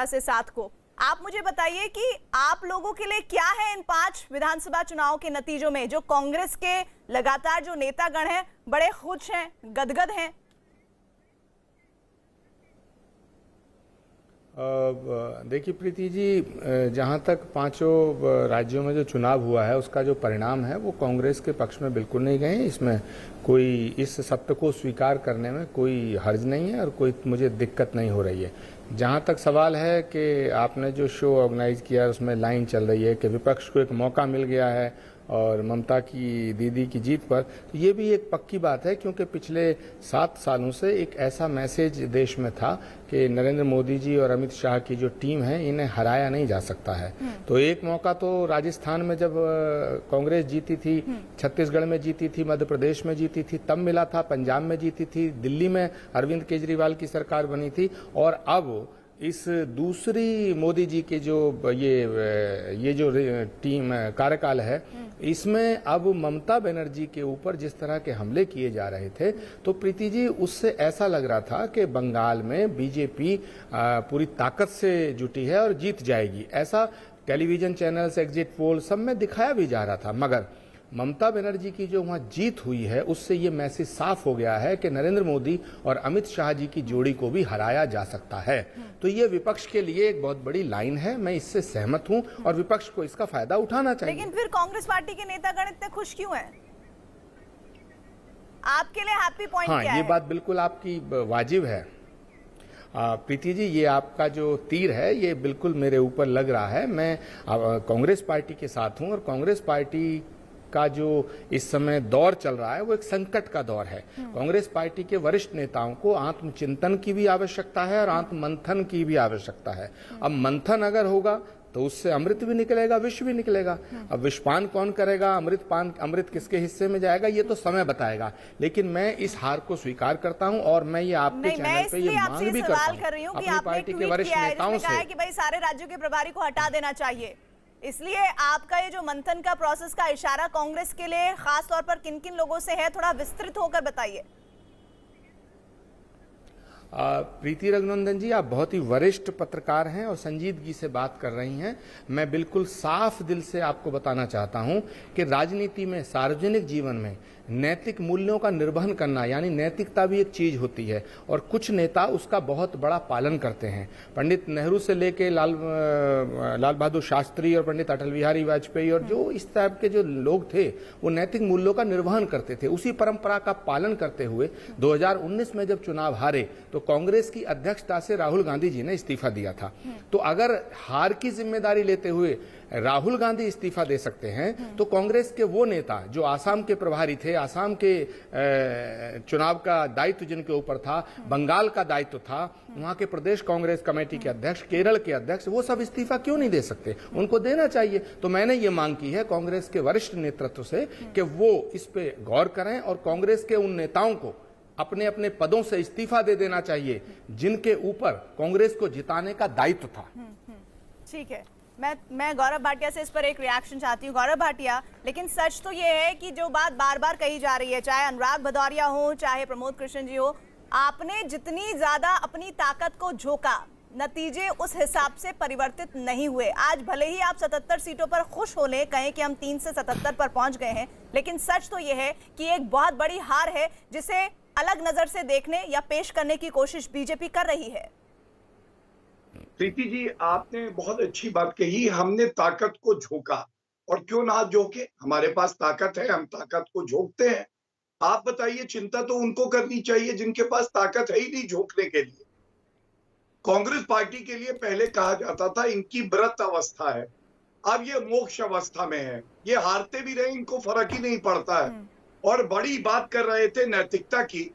से 7 को। आप मुझे बताइए कि आप लोगों के लिए क्या है इन 5 विधानसभा चुनाव के नतीजों में, जो कांग्रेस के लगातार जो नेतागण हैं बड़े खुश हैं, गदगद हैं। देखिए प्रीति जी, जहाँ तक पांचों राज्यों में जो चुनाव हुआ है उसका जो परिणाम है वो कांग्रेस के पक्ष में बिल्कुल नहीं गए। इसमें कोई, इस सत्य को स्वीकार करने में कोई हर्ज नहीं है और कोई मुझे दिक्कत नहीं हो रही है। जहाँ तक सवाल है कि आपने जो शो ऑर्गेनाइज किया उसमें लाइन चल रही है कि विपक्ष को एक मौका मिल गया है और ममता की दीदी की जीत पर, तो ये भी एक पक्की बात है, क्योंकि पिछले 7 सालों से एक ऐसा मैसेज देश में था कि नरेंद्र मोदी जी और अमित शाह की जो टीम है इन्हें हराया नहीं जा सकता है। तो एक मौका तो राजस्थान में जब कांग्रेस जीती थी, छत्तीसगढ़ में जीती थी, मध्य प्रदेश में जीती थी तब मिला था, पंजाब में जीती थी, दिल्ली में अरविंद केजरीवाल की सरकार बनी थी, और अब इस दूसरी मोदी जी के जो ये जो टीम कार्यकाल है इसमें अब ममता बनर्जी के ऊपर जिस तरह के हमले किए जा रहे थे, तो प्रीति जी उससे ऐसा लग रहा था कि बंगाल में बीजेपी पूरी ताकत से जुटी है और जीत जाएगी। ऐसा टेलीविजन चैनल्स, एग्जिट पोल सब में दिखाया भी जा रहा था। मगर ममता बनर्जी की जो वहां जीत हुई है उससे ये मैसेज साफ हो गया है कि नरेंद्र मोदी और अमित शाह जी की जोड़ी को भी हराया जा सकता है। तो ये विपक्ष के लिए एक बहुत बड़ी लाइन है, मैं इससे सहमत हूं और विपक्ष को इसका फायदा उठाना चाहिए। लेकिन फिर कांग्रेस पार्टी के नेतागण इतने खुश क्यों हैं? आपके लिए हैप्पी पॉइंट क्या है? ये बात बिल्कुल आपकी वाजिब है प्रीति जी, ये आपका जो तीर है ये बिल्कुल मेरे ऊपर लग रहा है। मैं कांग्रेस पार्टी के साथ हूं और कांग्रेस पार्टी का जो इस समय दौर चल रहा है वो एक संकट का दौर है। कांग्रेस पार्टी के वरिष्ठ नेताओं को आत्मचिंतन की भी आवश्यकता है और आत्ममंथन की भी आवश्यकता है। अब मंथन अगर होगा तो उससे अमृत भी निकलेगा, विष भी निकलेगा। अब विषपान कौन करेगा, अमृत किसके हिस्से में जाएगा, ये तो समय बताएगा। लेकिन मैं इस हार को स्वीकार करता हूं और मैं ये आपके चैनल पे ये मांग भी करता हूं अपनी पार्टी के वरिष्ठ नेताओं से कि भाई सारे राज्यों के प्रभारी को हटा देना चाहिए। इसलिए आपका ये जो मंथन का प्रोसेस का इशारा कांग्रेस के लिए खास तौर पर किन किन लोगों से है, थोड़ा विस्तृत होकर बताइए। प्रीति रघुनंदन जी, आप बहुत ही वरिष्ठ पत्रकार हैं और संजीदगी से बात कर रही हैं। मैं बिल्कुल साफ दिल से आपको बताना चाहता हूं कि राजनीति में, सार्वजनिक जीवन में नैतिक मूल्यों का निर्वहन करना, यानी नैतिकता भी एक चीज होती है और कुछ नेता उसका बहुत बड़ा पालन करते हैं। पंडित नेहरू से लेके लाल बहादुर शास्त्री और पंडित अटल बिहारी वाजपेयी और जो इस टाइप के जो लोग थे वो नैतिक मूल्यों का निर्वहन करते थे। उसी परंपरा का पालन करते हुए 2019 में जब चुनाव हारे तो कांग्रेस की अध्यक्षता से राहुल गांधी जी ने इस्तीफा दिया था। तो अगर हार की जिम्मेदारी लेते हुए राहुल गांधी इस्तीफा दे सकते हैं तो कांग्रेस के वो नेता जो आसाम के प्रभारी थे, आसाम के चुनाव का दायित्व जिनके ऊपर था, बंगाल का दायित्व था, वहां के प्रदेश कांग्रेस कमेटी के अध्यक्ष, केरल के अध्यक्ष, वो सब इस्तीफा क्यों नहीं दे सकते? उनको देना चाहिए। तो मैंने ये मांग की है कांग्रेस के वरिष्ठ नेतृत्व से कि वो इस पे गौर करें और कांग्रेस के उन नेताओं को अपने अपने पदों से इस्तीफा दे देना चाहिए जिनके ऊपर कांग्रेस को जिताने का दायित्व था। ठीक है, मैं गौरव भाटिया से इस पर एक रिएक्शन चाहती हूँ। गौरव भाटिया, लेकिन सच तो ये है कि जो बात बार बार कही जा रही है, चाहे अनुराग भदौरिया हो, चाहे प्रमोद कृष्ण जी हो, आपने जितनी ज्यादा अपनी ताकत को झोंका, नतीजे उस हिसाब से परिवर्तित नहीं हुए। आज भले ही आप 77 सीटों पर खुश होने कहें कि हम 3 से 77 पर पहुंच गए हैं, लेकिन सच तो यह है कि एक बहुत बड़ी हार है जिसे अलग नजर से देखने या पेश करने की कोशिश बीजेपी कर रही है। प्रीति जी, आपने बहुत अच्छी बात कही। हमने ताकत को झोंका, और क्यों ना झोंके, हमारे पास ताकत है, हम ताकत को झोंकते हैं। आप बताइए, चिंता तो उनको करनी चाहिए जिनके पास ताकत है ही नहीं झोंकने के लिए। कांग्रेस पार्टी के लिए पहले कहा जाता था इनकी व्रत अवस्था है, अब ये मोक्ष अवस्था में है। ये हारते भी रहे, इनको फर्क ही नहीं पड़ता है। और बड़ी बात कर रहे थे नैतिकता की।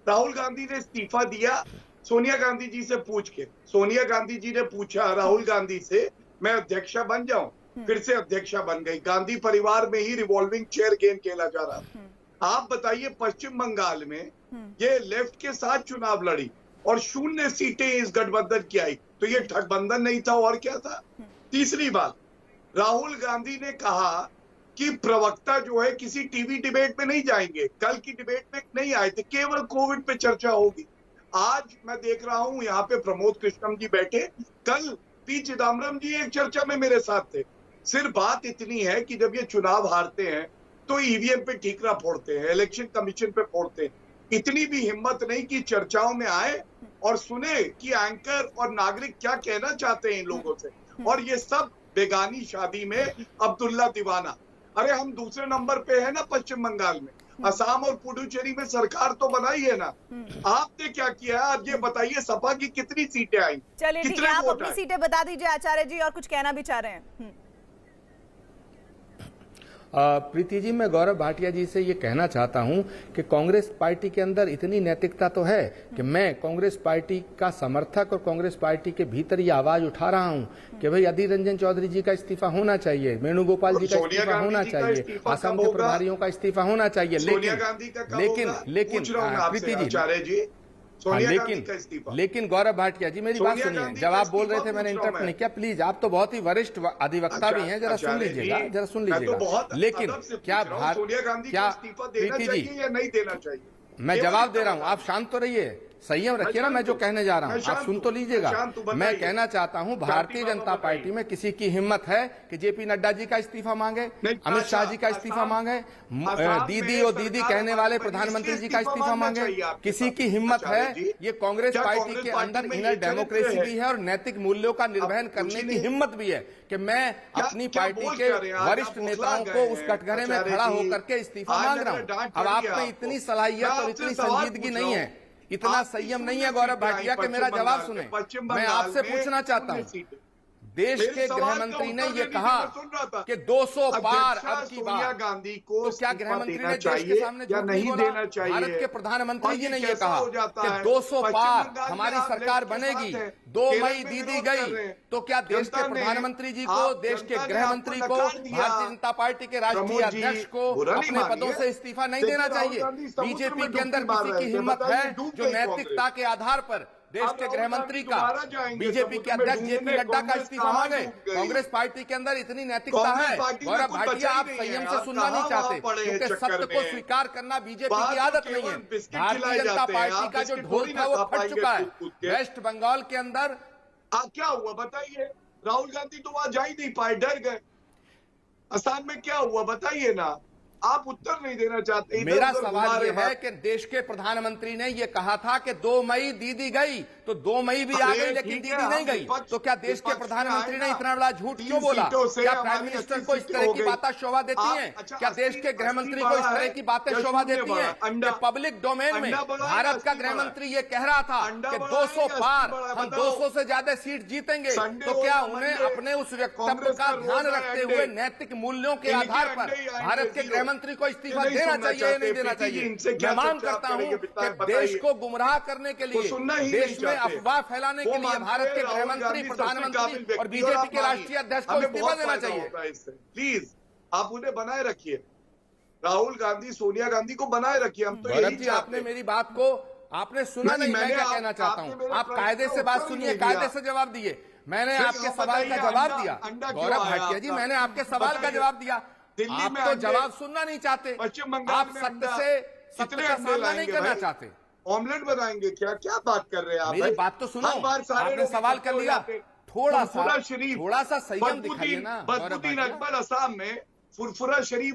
राहुल गांधी ने इस्तीफा दिया सोनिया गांधी जी से पूछ के। सोनिया गांधी जी ने पूछा राहुल गांधी से, मैं अध्यक्षा बन जाऊं? फिर से अध्यक्षा बन गई। गांधी परिवार में ही रिवॉल्विंग चेयर गेम खेला जा रहा था। आप बताइए, पश्चिम बंगाल में ये लेफ्ट के साथ चुनाव लड़ी और 0 सीटें इस गठबंधन की आई, तो ये ठगबंधन नहीं था और क्या था? तीसरी बात, राहुल गांधी ने कहा कि प्रवक्ता जो है किसी टीवी डिबेट में नहीं जाएंगे, कल की डिबेट में नहीं आए थे, केवल कोविड पे चर्चा होगी। आज मैं देख रहा हूं यहाँ पे प्रमोद कृष्णम जी बैठे, कल पी चिदम्बरम जी एक चर्चा में मेरे साथ थे। सिर्फ बात इतनी है कि जब ये चुनाव हारते हैं तो ईवीएम पे ठीकरा फोड़ते हैं, इलेक्शन कमीशन पे फोड़ते हैं। इतनी भी हिम्मत नहीं कि चर्चाओं में आए और सुने कि एंकर और नागरिक क्या कहना चाहते हैं इन लोगों से। और ये सब बेगानी शादी में अब्दुल्ला दीवाना। अरे हम दूसरे नंबर पे है ना पश्चिम बंगाल में, असम और पुडुचेरी में सरकार तो बनाई है ना। आपने क्या किया है? आप ये बताइए, सपा की कितनी सीटें आई? चलिए ठीक है, आप वोट अपनी आए? सीटें बता दीजिए आचार्य जी, और कुछ कहना भी चाह रहे हैं। प्रीति जी, मैं गौरव भाटिया जी से ये कहना चाहता हूं कि कांग्रेस पार्टी के अंदर इतनी नैतिकता तो है कि मैं कांग्रेस पार्टी का समर्थक और कांग्रेस पार्टी के भीतर ये आवाज उठा रहा हूं कि भाई अधीर रंजन चौधरी जी का इस्तीफा होना चाहिए, वेणुगोपाल जी का इस्तीफा होना चाहिए, असम के प्रभारियों का इस्तीफा होना चाहिए। लेकिन प्रीति जी, लेकिन गौरव भाटिया जी मेरी बात सुनिए, जब आप बोल रहे थे मैंने इंटरप्ट नहीं किया। प्लीज, आप तो बहुत ही वरिष्ठ अधिवक्ता भी हैं, जरा सुन लीजिएगा, जरा सुन लीजिएगा। लेकिन क्या प्रीति जी, या नहीं देना चाहिए? मैं जवाब दे रहा हूं, आप शांत तो रहिए, संयम रखिए ना। मैं जो कहने जा रहा हूं आप सुन तो लीजिएगा। मैं कहना चाहता हूं भारतीय जनता पार्टी में किसी की हिम्मत है कि जेपी नड्डा जी का इस्तीफा मांगे, अमित शाह जी का इस्तीफा मांगे, दीदी और दीदी कहने वाले प्रधानमंत्री जी का इस्तीफा मांगे? किसी की हिम्मत है? ये कांग्रेस पार्टी के अंदर इनर डेमोक्रेसी भी है और नैतिक मूल्यों का निर्वहन करने की हिम्मत भी है कि मैं अपनी पार्टी के वरिष्ठ नेताओं को उस कटघरे में खड़ा होकर के इस्तीफा मांग रहा हूं। अब आप में इतनी सलाहियत और इतनी संजीदगी नहीं है, इतना संयम नहीं है गौरव भाटिया के मेरा जवाब सुने। मैं आपसे पूछना चाहता हूं, देश के गृह मंत्री ने ये कहा कि 200 पार अब की बार, गांधी को तो क्या गृह मंत्री ने देश के सामने झूठ नहीं बोला? भारत के प्रधानमंत्री जी ने ये कहा कि 200 पार हमारी सरकार बनेगी, 2 मई दीदी गई। तो क्या देश के प्रधानमंत्री जी को, देश के गृह मंत्री को, भारतीय जनता पार्टी के राष्ट्रीय अध्यक्ष को अपने पदों से इस्तीफा नहीं देना चाहिए? बीजेपी के अंदर किसी की हिम्मत है जो नैतिकता के आधार पर देश के गृह मंत्री का, बीजेपी के अध्यक्ष जेपी नड्डा का इस्तीफा मांगे? कांग्रेस पार्टी के अंदर इतनी नैतिकता है? गौरव भाटिया, आप संयम से सुनना नहीं चाहते क्योंकि सत्य को स्वीकार करना बीजेपी की आदत नहीं है। भारतीय जनता पार्टी का जो ढोल था वो फट चुका है। वेस्ट बंगाल के अंदर क्या हुआ बताइए? राहुल गांधी तो वहां जा ही नहीं पाए, डर गए। असम में क्या हुआ बताइए ना, आप उत्तर नहीं देना चाहते। मेरा सवाल यह है कि देश के प्रधानमंत्री ने यह कहा था कि 2 मई दीदी गई, तो 2 मई भी आ गई लेकिन दीदी नहीं गई। तो क्या देश के प्रधानमंत्री ने इतना बड़ा झूठ क्यों बोला? क्या प्राइम मिनिस्टर को इस तरह की बातें शोभा देती हैं? क्या देश के गृह मंत्री को इस तरह की बातें शोभा देती हैं? कि पब्लिक डोमेन में भारत का गृह मंत्री ये कह रहा था कि 200 पार, हम 200 से ज्यादा सीट जीतेंगे। तो क्या उन्हें अपने उस वक्तव्य का ध्यान रखते हुए नैतिक मूल्यों के आधार पर भारत के गृह मंत्री को इस्तीफा देना चाहिए या नहीं देना चाहिए? मैं मांग करता हूं कि देश को गुमराह करने के लिए, देश में अफवाह फैलाने के लिए भारत के गृह मंत्री, प्रधानमंत्री और बीजेपी के राष्ट्रीय अध्यक्ष को इस्तीफा देना चाहिए। प्लीज आप उन्हें बनाए रखिए, राहुल गांधी, सोनिया गांधी को बनाए रखिए। हम तो यही चाहते। आपने मेरी बात को आपने सुना नहीं? मैं क्या कहना चाहता हूं, आप कायदे से बात सुनिए, कायदे से जवाब दिए। मैंने आपके सवाल का जवाब दिया गौरव भाटिया जी, मैंने आपके सवाल का जवाब दिया। आप तो जवाब सुनना नहीं चाहते, आप सत्य का सामना नहीं करना चाहते। ऑमलेट बनाएंगे क्या? क्या बात कर रहे हैं आप? मेरी बात तो सुनो, आपने सवाल कर लिया, थोड़ा सा संयम दिखाइए ना। बदरुद्दीन अकबर असम में फुरफुरा शरीफ